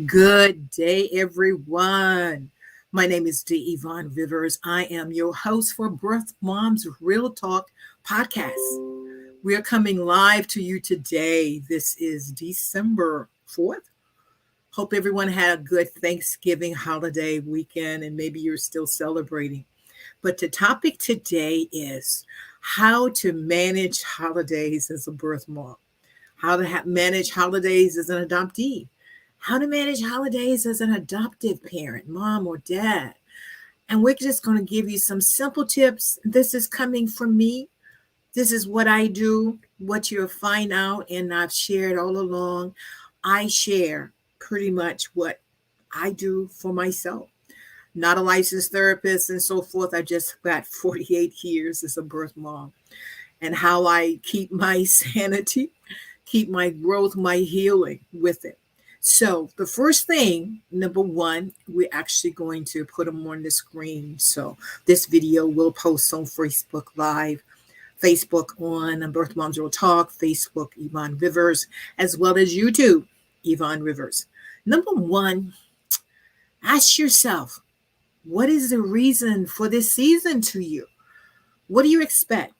Good day, everyone. My name is D. Yvonne Rivers. I am your host for Birth Moms Real Talk podcast. We are coming live to you today. This is December 4th. Hope everyone had a good Thanksgiving holiday weekend and maybe you're still celebrating. But the topic today is how to manage holidays as a birth mom, how to manage holidays as an adoptee, how to manage holidays as an adoptive parent, mom or dad. And we're just going to give you some simple tips. This is coming from me. This is what I do, what you'll find out, and I've shared all along. I share pretty much what I do for myself. Not a licensed therapist and so forth. I just got 48 years as a birth mom and how I keep my sanity, keep my growth, my healing with it. So the first thing, number one, we're actually going to put them on the screen. So this video will post on Facebook Live, Facebook on Birth Moms Real Talk, Facebook Yvonne Rivers, as well as YouTube Yvonne Rivers. Number one, ask yourself, what is the reason for this season to you? What do you expect?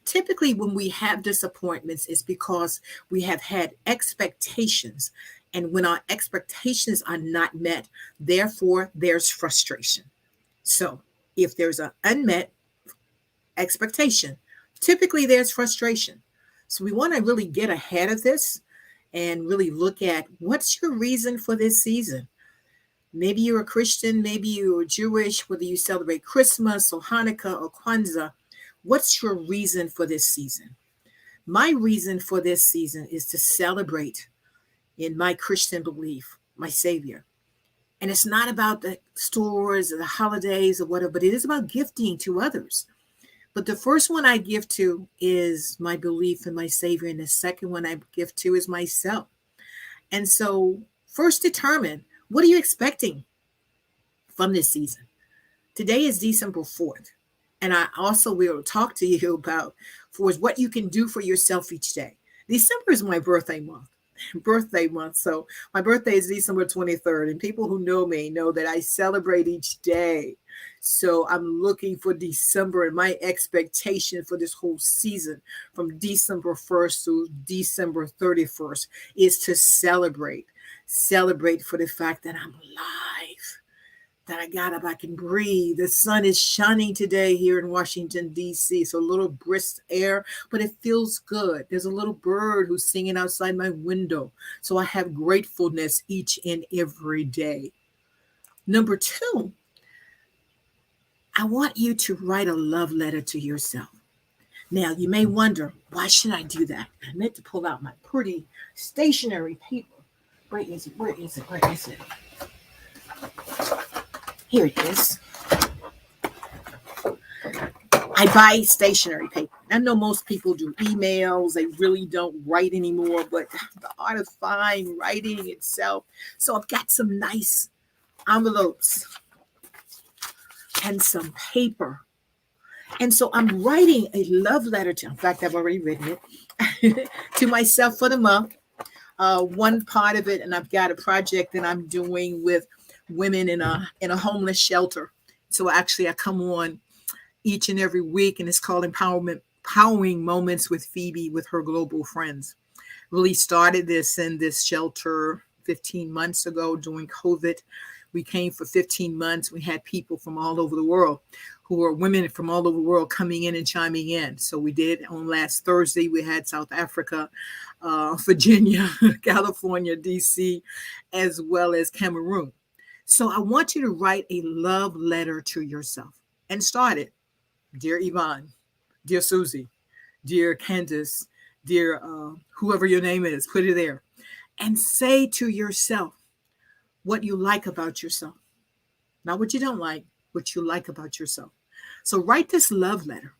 Typically, when we have disappointments, it's because we have had expectations. And when our expectations are not met, therefore, there's frustration. So if there's an unmet expectation, typically there's frustration. So we want to really get ahead of this and really look at what's your reason for this season. Maybe you're a Christian, maybe you're Jewish, whether you celebrate Christmas or Hanukkah or Kwanzaa. What's your reason for this season? My reason for this season is to celebrate in my Christian belief, my Savior. And it's not about the stores or the holidays or whatever, but it is about gifting to others. But the first one I give to is my belief in my Savior, and the second one I give to is myself. And so first determine, what are you expecting from this season? Today is December 4th. And I also will talk to you about for what you can do for yourself each day. December is my birthday month. So my birthday is December 23rd. And people who know me know that I celebrate each day. So I'm looking for December, and my expectation for this whole season from December 1st to December 31st is to celebrate for the fact that I'm alive, that I got up, I can breathe. The sun is shining today here in Washington, D.C. So a little brisk air, but it feels good. There's a little bird who's singing outside my window. So I have gratefulness each and every day. Number two, I want you to write a love letter to yourself. Now, you may wonder, why should I do that? I meant to pull out my pretty stationery paper. Where is it? Here it is. I buy stationery paper. I know most people do emails. They really don't write anymore, but the art of fine writing itself. So I've got some nice envelopes and some paper. And so I'm writing a love letter to, in fact, I've already written it, to myself for the month. One part of it, and I've got a project that I'm doing with women in a homeless shelter. So actually I come on each and every week, and it's called Empowering Moments with Phoebe with her global friends. Really started this in this shelter 15 months ago during COVID. We came for 15 months. We had people from all over the world who are women from all over the world coming in and chiming in. So we did on last Thursday, we had South Africa, Virginia, California, DC, as well as Cameroon. So I want you to write a love letter to yourself and start it. Dear Yvonne, dear Susie, dear Candace, dear whoever your name is, put it there. And say to yourself what you like about yourself. Not what you don't like, what you like about yourself. So write this love letter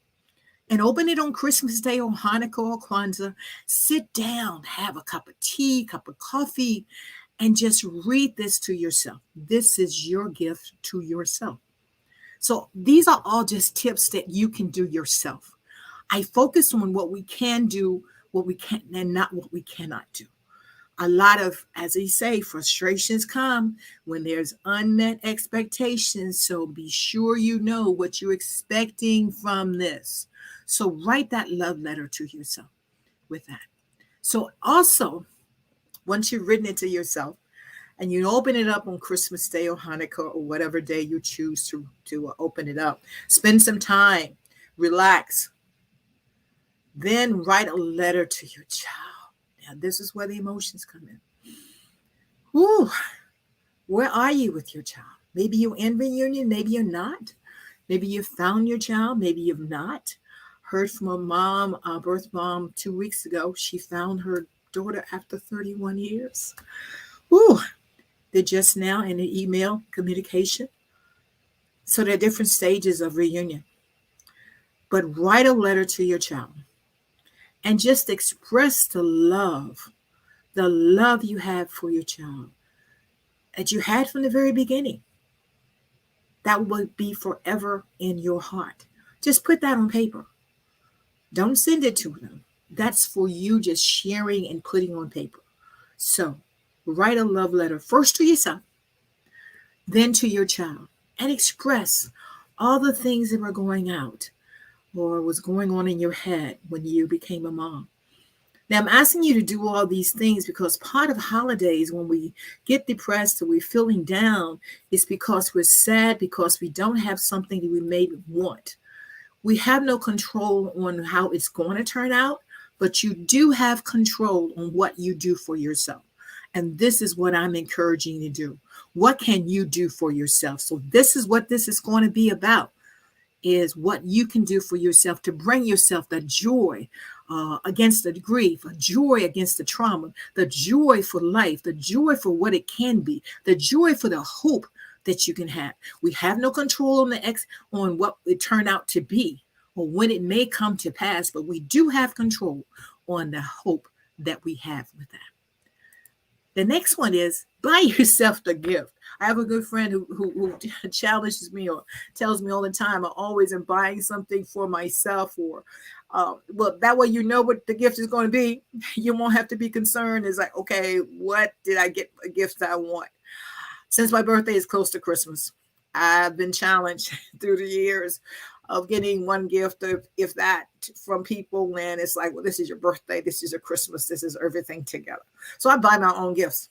and open it on Christmas Day or Hanukkah or Kwanzaa. Sit down, have a cup of tea, cup of coffee, and just read this to yourself. This is your gift to yourself. So these are all just tips that you can do yourself. I focus on what we can do, what we can, and not what we cannot do. A lot of, as they say, frustrations come when there's unmet expectations. So be sure you know what you're expecting from this. So write that love letter to yourself with that. So also, once you've written it to yourself, and you open it up on Christmas Day or Hanukkah or whatever day you choose to open it up, spend some time, relax, then write a letter to your child. Now, this is where the emotions come in. Whew, where are you with your child? Maybe you're in reunion, maybe you're not. Maybe you found your child, maybe you've not. Heard from a mom, a birth mom 2 weeks ago. She found her daughter after 31 years. Whew, they're just now in the email communication. So there are different stages of reunion. But write a letter to your child and just express the love you have for your child that you had from the very beginning. That will be forever in your heart. Just put that on paper. Don't send it to them. That's for you just sharing and putting on paper. So write a love letter first to yourself, then to your child, and express all the things that were going out or was going on in your head when you became a mom. Now, I'm asking you to do all these things because part of holidays, when we get depressed or we're feeling down, is because we're sad, because we don't have something that we may want. We have no control on how it's going to turn out, but you do have control on what you do for yourself. And this is what I'm encouraging you to do. What can you do for yourself? So this is what this is going to be about, is what you can do for yourself to bring yourself the joy against the grief, a joy against the trauma, the joy for life, the joy for what it can be, the joy for the hope that you can have. We have no control on what it turned out to be or when it may come to pass, but we do have control on the hope that we have with that. The next one is buy yourself the gift. I have a good friend who challenges me or tells me all the time, I always am buying something for myself or, well, that way you know what the gift is going to be. You won't have to be concerned. It's like, okay, what did I get a gift that I want? Since my birthday is close to Christmas, I've been challenged through the years of getting one gift, if that, from people when it's like, well, this is your birthday, this is your Christmas, this is everything together. So I buy my own gifts.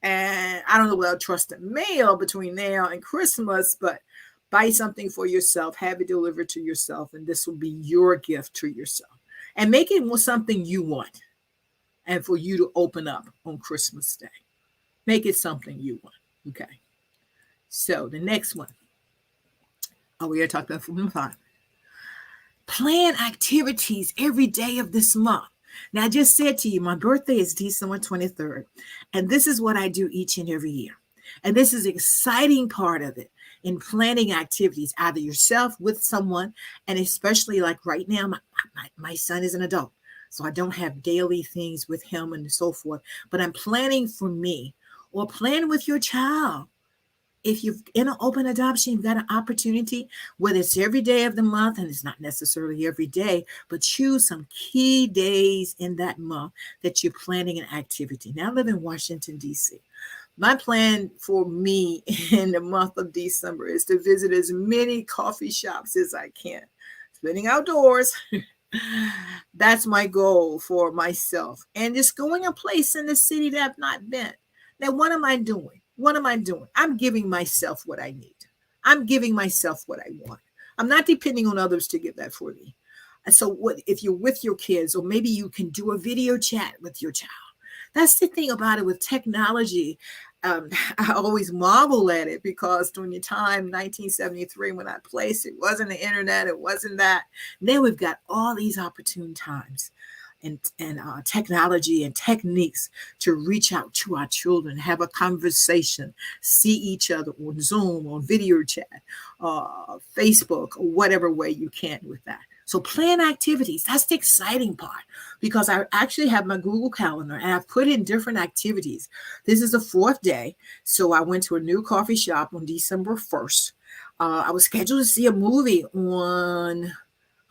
And I don't know whether I'll trust the mail between now and Christmas, but buy something for yourself, have it delivered to yourself, and this will be your gift to yourself. And make it something you want and for you to open up on Christmas Day. Make it something you want. Okay. So the next one. Oh, we are talking about from 5. Plan activities every day of this month. Now, I just said to you, my birthday is December 23rd, and this is what I do each and every year. And this is the exciting part of it in planning activities, either yourself with someone, and especially like right now, my son is an adult, so I don't have daily things with him and so forth, but I'm planning for me or plan with your child. If you're in an open adoption, you've got an opportunity, whether it's every day of the month, and it's not necessarily every day, but choose some key days in that month that you're planning an activity. Now I live in Washington, D.C. My plan for me in the month of December is to visit as many coffee shops as I can. Spending outdoors. That's my goal for myself. And just going a place in the city that I've not been. Now, what am I doing? What am I doing? I'm giving myself what I need. I'm giving myself what I want. I'm not depending on others to give that for me. And so what if you're with your kids, or maybe you can do a video chat with your child? That's the thing about it with technology. I always marvel at it because during the time, 1973, when I placed, it wasn't the internet, it wasn't that. Now we've got all these opportune times and technology and techniques to reach out to our children, have a conversation, see each other on Zoom, on video chat, Facebook, or whatever way you can with that. So plan activities. That's the exciting part because I actually have my Google Calendar and I've put in different activities. This is the 4th day. So I went to a new coffee shop on December 1st. I was scheduled to see a movie on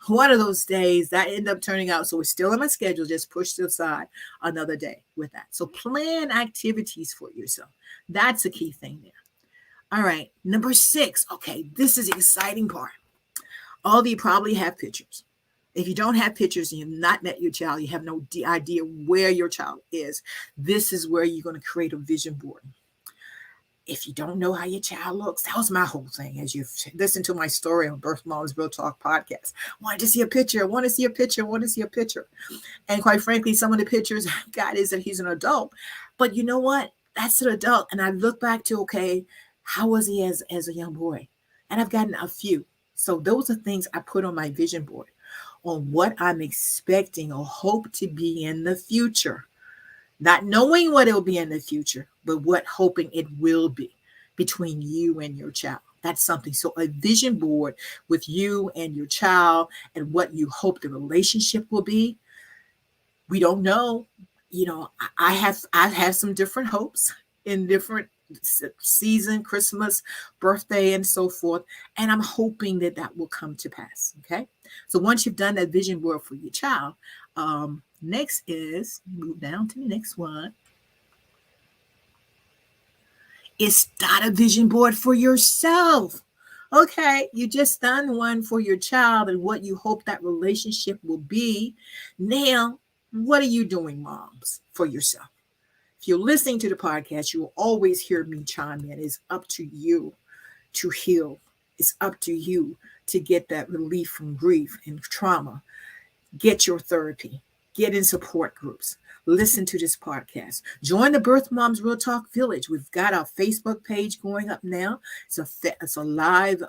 One of those days that ended up turning out, so it's still on my schedule, just pushed aside another day with that. So plan activities for yourself. That's a key thing there. All right, number 6. Okay, this is the exciting part. All of you probably have pictures. If you don't have pictures and you've not met your child, you have no idea where your child is. This is where you're going to create a vision board. If you don't know how your child looks, that was my whole thing. As you've listened to my story on Birth Moms Real Talk podcast, wanted to see a picture, want to see a picture, want to see a picture. And quite frankly, some of the pictures got is that he's an adult. But you know what? That's an adult. And I look back to, okay, how was he as a young boy? And I've gotten a few. So those are things I put on my vision board on what I'm expecting or hope to be in the future. Not knowing what it'll be in the future, but what hoping it will be between you and your child. That's something. So a vision board with you and your child and what you hope the relationship will be. We don't know. You know, I have some different hopes in different season, Christmas, birthday, and so forth. And I'm hoping that that will come to pass. Okay. So once you've done that vision board for your child, next is, move down to the next one, is start a vision board for yourself. Okay, you just done one for your child and what you hope that relationship will be. Now, what are you doing, moms, for yourself? If you're listening to the podcast, you will always hear me chime in. It's up to you to heal. It's up to you to get that relief from grief and trauma. Get your therapy. Get in support groups. Listen to this podcast. Join the Birth Moms Real Talk Village. We've got our Facebook page going up now. It's a live,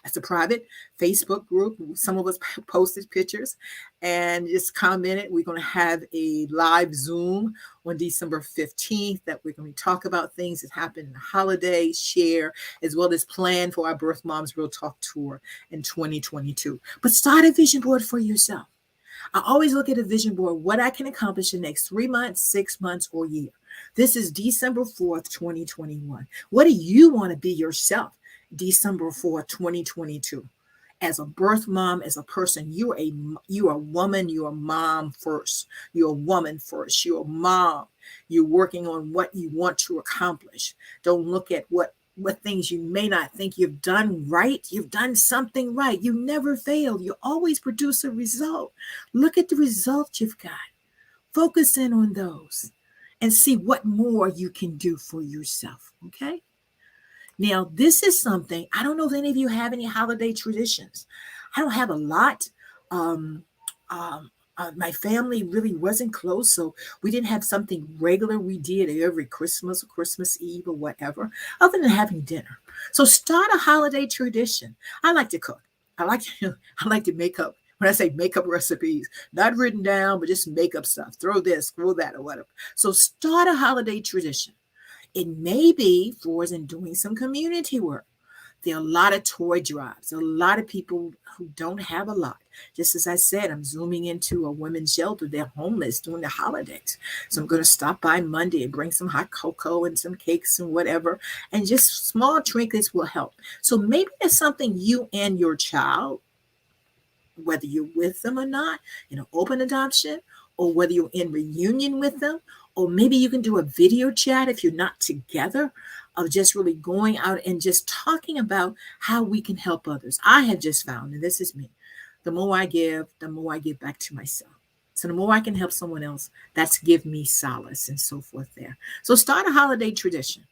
it's a private Facebook group. Some of us posted pictures and just commented. We're going to have a live Zoom on December 15th that we're going to talk about things that happen in the holidays, share, as well as plan for our Birth Moms Real Talk tour in 2022. But start a vision board for yourself. I always look at a vision board, what I can accomplish in the next 3 months, 6 months, or year. This is December 4th, 2021. What do you want to be yourself December 4th, 2022? As a birth mom, as a person, you're a woman, you're a mom first. You're a woman first. You're a mom. You're working on what you want to accomplish. Don't look at what things you may not think you've done right. You've done something right. You never fail. You always produce a result. Look at the results you've got. Focus in on those and see what more you can do for yourself. Okay. Now, this is something, I don't know if any of you have any holiday traditions. I don't have a lot. My family really wasn't close, so we didn't have something regular we did every Christmas or Christmas Eve or whatever, other than having dinner. So start a holiday tradition. I like to cook. I like to make up. When I say make up recipes, not written down, but just make up stuff. Throw this, throw that, or whatever. So start a holiday tradition. It may be for in doing some community work. There are a lot of toy drives. There are a lot of people who don't have a lot. Just as I said, I'm zooming into a women's shelter. They're homeless during the holidays. So I'm going to stop by Monday and bring some hot cocoa and some cakes and whatever. And just small trinkets will help. So maybe there's something you and your child, whether you're with them or not, open adoption, or whether you're in reunion with them, or maybe you can do a video chat if you're not together, of just really going out and just talking about how we can help others. I have just found, and this is me, the more I give, the more I give back to myself. So the more I can help someone else, that's give me solace and so forth there. So start a holiday tradition.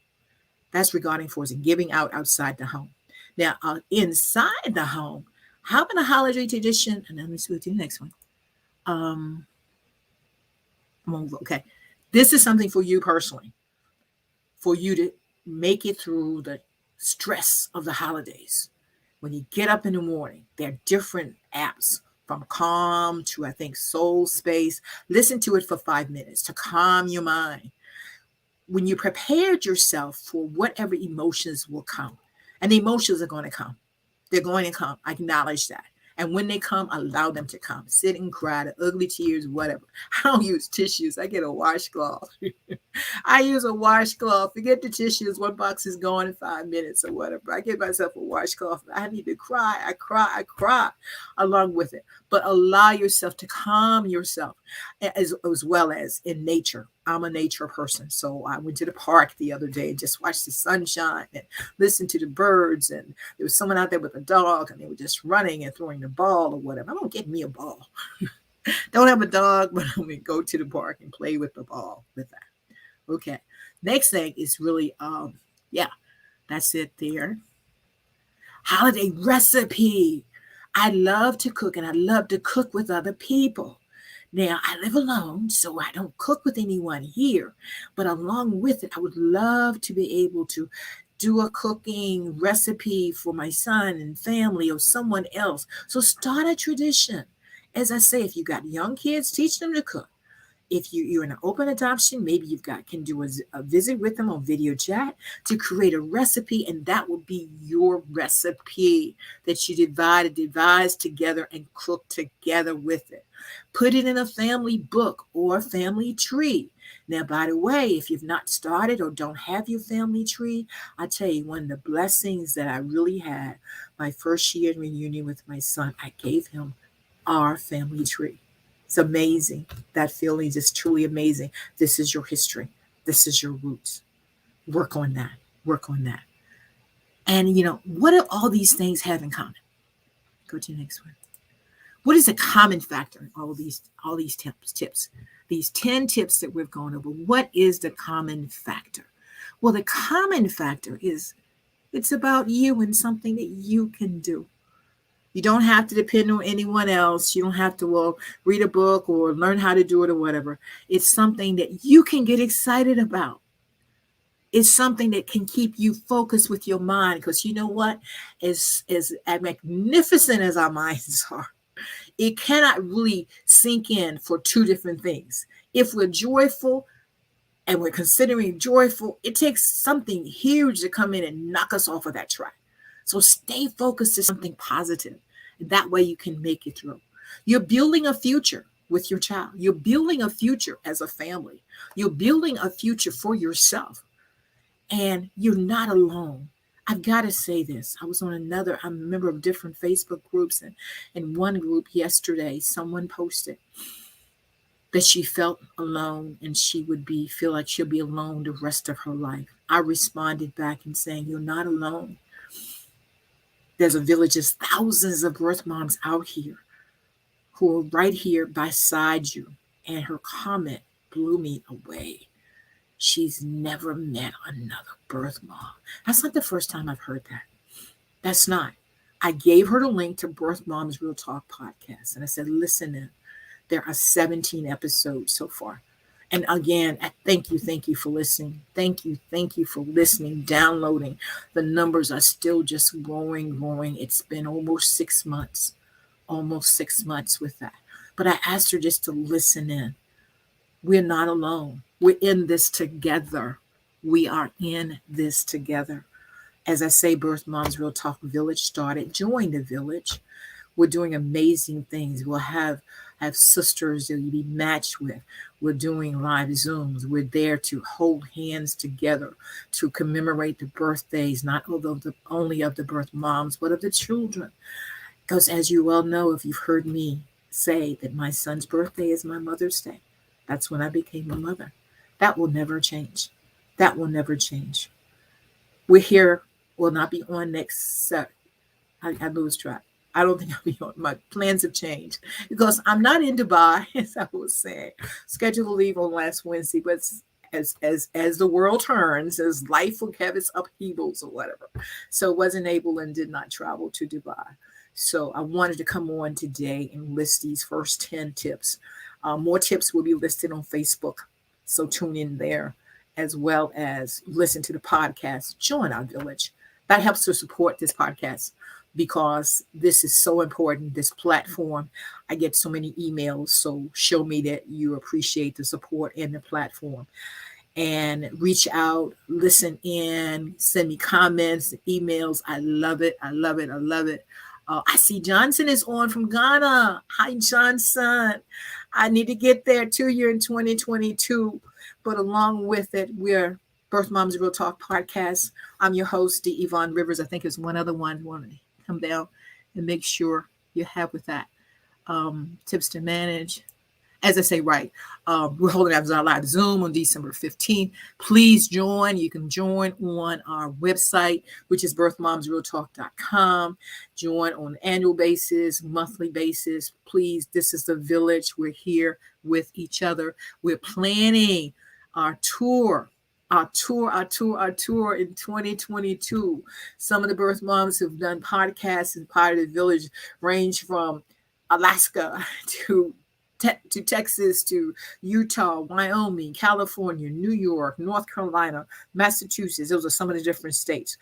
That's regarding for giving out outside the home. Now, inside the home, how about a holiday tradition? And let me switch to the next one. Okay. This is something for you personally, for you to make it through the stress of the holidays. When you get up in the morning, there are different apps from Calm to, I think, Soul Space. Listen to it for 5 minutes to calm your mind. When you prepared yourself for whatever emotions will come, and the emotions are going to come. They're going to come. I acknowledge that. And when they come, allow them to come. Sit and cry, the ugly tears, whatever. I don't use tissues. I get a washcloth. I use a washcloth. Forget the tissues. One box is gone in 5 minutes or whatever. I get myself a washcloth. I need to cry. I cry along with it. But allow yourself to calm yourself as well as in nature. I'm a nature person. So I went to the park the other day and just watched the sunshine and listened to the birds. And there was someone out there with a dog and they were just running and throwing the ball or whatever. I'm going to get me a ball. Don't have a dog, but I'm going to go to the park and play with the ball with that. Okay. Next thing is really, that's it there. Holiday recipe. I love to cook and I love to cook with other people. Now, I live alone, so I don't cook with anyone here. But along with it, I would love to be able to do a cooking recipe for my son and family or someone else. So start a tradition. As I say, if you got young kids, teach them to cook. If you're in an open adoption, maybe can do a visit with them on video chat to create a recipe, and that will be your recipe that you devise together and cook together with it. Put it in a family book or family tree. Now, by the way, if you've not started or don't have your family tree, I tell you, one of the blessings that I really had my first year reunion with my son, I gave him our family tree. It's amazing. That feeling is truly amazing. This is your history. This is your roots. Work on that. Work on that. And what do all these things have in common? Go to the next one. What is a common factor in all these tips? These 10 tips that we've gone over. What is the common factor? Well, the common factor is it's about you and something that you can do. You don't have to depend on anyone else. You don't have to read a book or learn how to do it or whatever. It's something that you can get excited about. It's something that can keep you focused with your mind, because you know what? As magnificent as our minds are, it cannot really sink in for two different things. If we're joyful and we're considering joyful, it takes something huge to come in and knock us off of that track. So stay focused to something positive. That way you can make it through. You're building a future with your child. You're building a future as a family. You're building a future for yourself. And you're not alone. I've got to say this. I was on I'm a member of different Facebook groups. And in one group yesterday, someone posted that she felt alone and she would feel like she'll be alone the rest of her life. I responded back and saying, you're not alone. There's a village, there's thousands of birth moms out here who are right here beside you. And her comment blew me away. She's never met another birth mom. That's not the first time I've heard that. That's not. I gave her the link to Birth Moms Real Talk podcast. And I said, listen in. There are 17 episodes so far. And again, thank you for listening. Thank you for listening, downloading. The numbers are still just growing. It's been almost 6 months with that. But I asked her just to listen in. We're not alone. We're in this together. We are in this together. As I say, Birth Moms Real Talk Village started. Join the village. We're doing amazing things. We'll have sisters that you'll be matched with. We're doing live Zooms. We're there to hold hands together to commemorate the birthdays, not only of the birth moms, but of the children. Because as you well know, if you've heard me say that my son's birthday is my Mother's Day, that's when I became a mother. That will never change. That will never change. We're here. Will not be on next Saturday. I lose track. I don't think I'll be on. My plans have changed because I'm not in Dubai, as I was saying. Scheduled to leave on last Wednesday, but as the world turns, as life will have its upheavals or whatever. So wasn't able and did not travel to Dubai. So I wanted to come on today and list these first 10 tips. More tips will be listed on Facebook. So tune in there, as well as listen to the podcast. Join our village. That helps to support this podcast, because this is so important, this platform. I get so many emails, so show me that you appreciate the support in the platform. And reach out, listen in, send me comments, emails. I love it. I see Johnson is on from Ghana. Hi, Johnson. I need to get there too. You're in 2022. But along with it, we're Birth Moms Real Talk podcast. I'm your host, D. Yvonne Rivers. I think there's one other one who want to come down and make sure you have with that. Tips to manage. As I say, right, we're holding our live Zoom on December 15th. Please join. You can join on our website, which is birthmomsrealtalk.com. Join on an annual basis, monthly basis. Please, this is the village. We're here with each other. We're planning our tour in 2022. Some of the birth moms who've done podcasts and part of the village range from Alaska to Texas, to Utah, Wyoming, California, New York, North Carolina, Massachusetts. Those are some of the different states.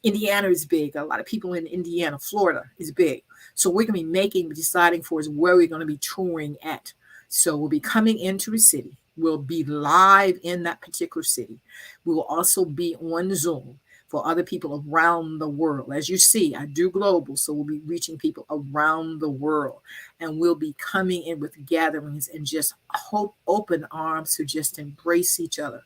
Indiana is big. A lot of people in Indiana. Florida is big. So we're going to be deciding for us where we're going to be touring at. So we'll be coming into the city. We'll be live in that particular city. We will also be on Zoom for other people around the world. As you see, I do global, so we'll be reaching people around the world. And we'll be coming in with gatherings and just open arms to just embrace each other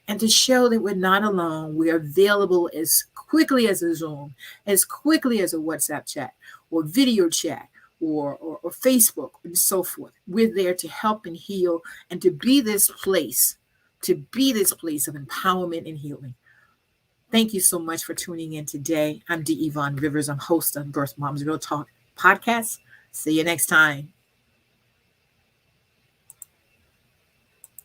and to show that we're not alone. We're available as quickly as a Zoom, as quickly as a WhatsApp chat or video chat or Facebook and so forth. We're there to help and heal and to be this place of empowerment and healing. Thank you so much for tuning in today. I'm D. Yvonne Rivers. I'm host of Birth Moms Real Talk podcast. See you next time.